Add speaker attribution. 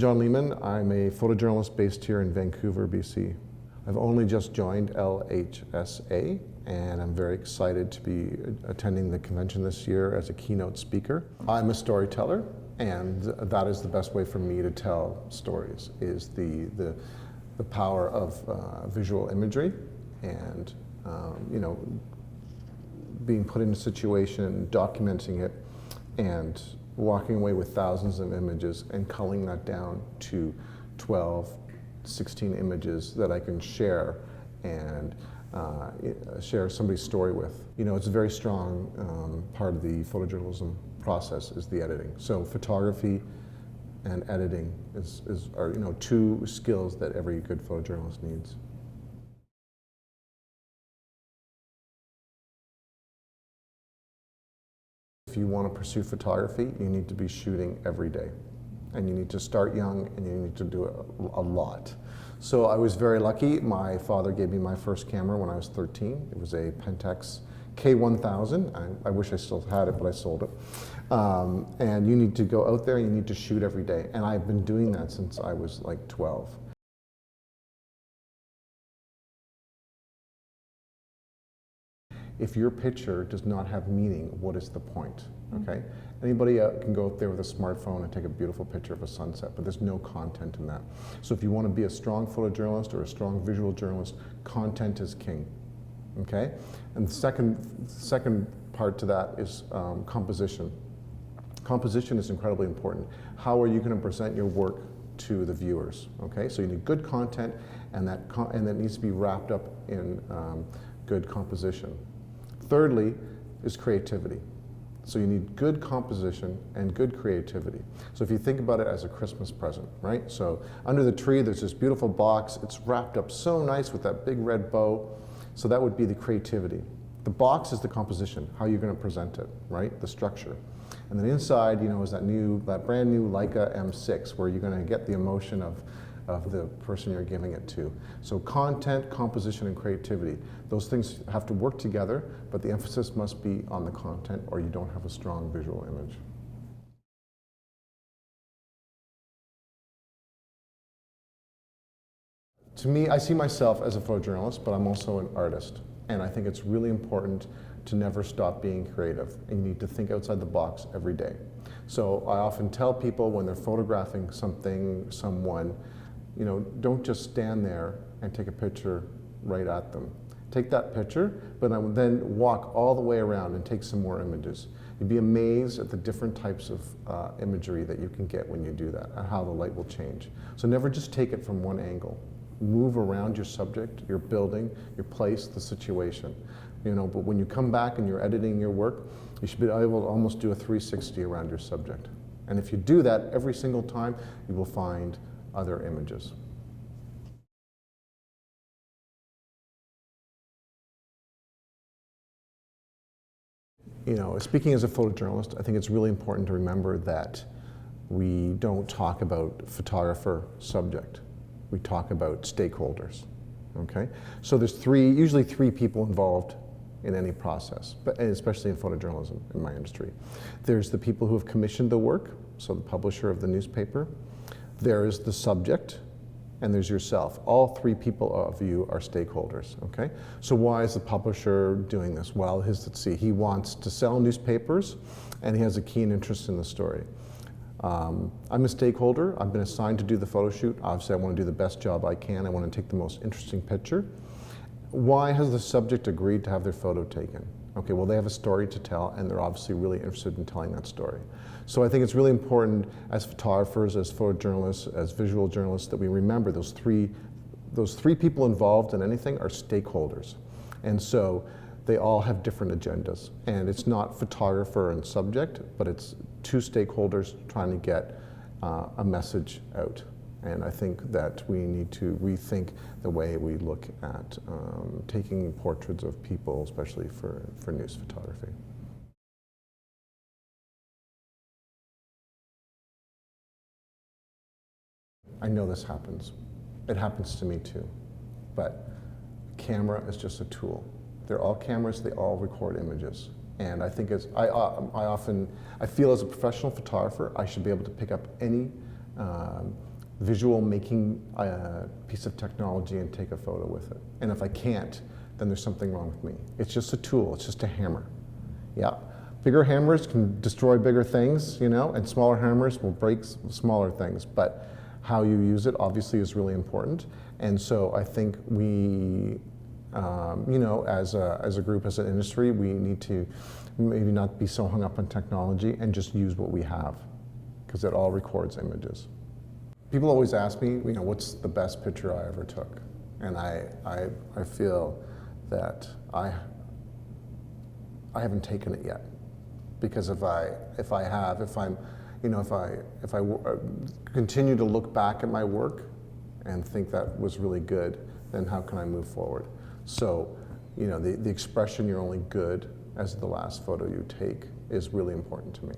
Speaker 1: John Lehmann. I'm a photojournalist based here in Vancouver, BC. I've only just joined LHSA, and I'm very excited to be attending the convention this year as a keynote speaker. I'm a storyteller, and that is the best way for me to tell stories, is the power of visual imagery and being put in a situation, documenting it, and walking away with thousands of images and culling that down to 12, 16 images that I can share and share somebody's story with. You know, it's a very strong part of the photojournalism process is the editing. So photography and editing are two skills that every good photojournalist needs. If you want to pursue photography, you need to be shooting every day. And you need to start young, and you need to do it a lot. So I was very lucky. My father gave me my first camera when I was 13. It was a Pentax K1000. I wish I still had it, but I sold it. And you need to go out there and you need to shoot every day. And I've been doing that since I was like 12. If your picture does not have meaning, what is the point? Okay? Anybody can go out there with a smartphone and take a beautiful picture of a sunset, but there's no content in that. So if you want to be a strong photojournalist or a strong visual journalist, content is king. Okay? And the second part to that is composition. Composition is incredibly important. How are you going to present your work to the viewers? Okay? So you need good content, and that needs to be wrapped up in good composition. Thirdly is creativity. So you need good composition and good creativity. So if you think about it as a Christmas present, right? So under the tree there's this beautiful box. It's wrapped up so nice with that big red bow. So that would be the creativity. The box is the composition, how you're going to present it, right? The structure. And then inside, is that brand new Leica M6 where you're going to get the emotion of the person you're giving it to. So content, composition, and creativity. Those things have to work together, but the emphasis must be on the content or you don't have a strong visual image. To me, I see myself as a photojournalist, but I'm also an artist. And I think it's really important to never stop being creative. And you need to think outside the box every day. So I often tell people when they're photographing someone, don't just stand there and take a picture right at them. Take that picture, but then walk all the way around and take some more images. You'd be amazed at the different types of imagery that you can get when you do that, and how the light will change. So never just take it from one angle. Move around your subject, your building, your place, the situation. But when you come back and you're editing your work, you should be able to almost do a 360 around your subject. And if you do that every single time, you will find other images. Speaking as a photojournalist, I think it's really important to remember that we don't talk about photographer subject. We talk about stakeholders. Okay? So there's usually three people involved in any process, but especially in photojournalism in my industry. There's the people who have commissioned the work, so the publisher of the newspaper. There's the subject, and there's yourself. All three people of you are stakeholders, okay? So why is the publisher doing this? Well, he wants to sell newspapers, and he has a keen interest in the story. I'm a stakeholder. I've been assigned to do the photo shoot. Obviously, I want to do the best job I can. I want to take the most interesting picture. Why has the subject agreed to have their photo taken? Okay, well, they have a story to tell, and they're obviously really interested in telling that story. So I think it's really important as photographers, as photojournalists, as visual journalists, that we remember those three people involved in anything are stakeholders. And so they all have different agendas. And it's not photographer and subject, but it's two stakeholders trying to get a message out. And I think that we need to rethink the way we look at taking portraits of people, especially for news photography. I know this happens. It happens to me too. But camera is just a tool. They're all cameras, they all record images. And I think I feel as a professional photographer, I should be able to pick up any visual making a piece of technology and take a photo with it. And if I can't, then there's something wrong with me. It's just a tool, it's just a hammer. Yeah, bigger hammers can destroy bigger things, you know, and smaller hammers will break smaller things, but how you use it obviously is really important. And so I think we, you know, as a group, as an industry, we need to maybe not be so hung up on technology and just use what we have, because it all records images. People always ask me, you know, what's the best picture I ever took? And I feel that I haven't taken it yet, because if I continue to look back at my work and think that was really good, then how can I move forward? So, you know, the expression "you're only good as the last photo you take" is really important to me.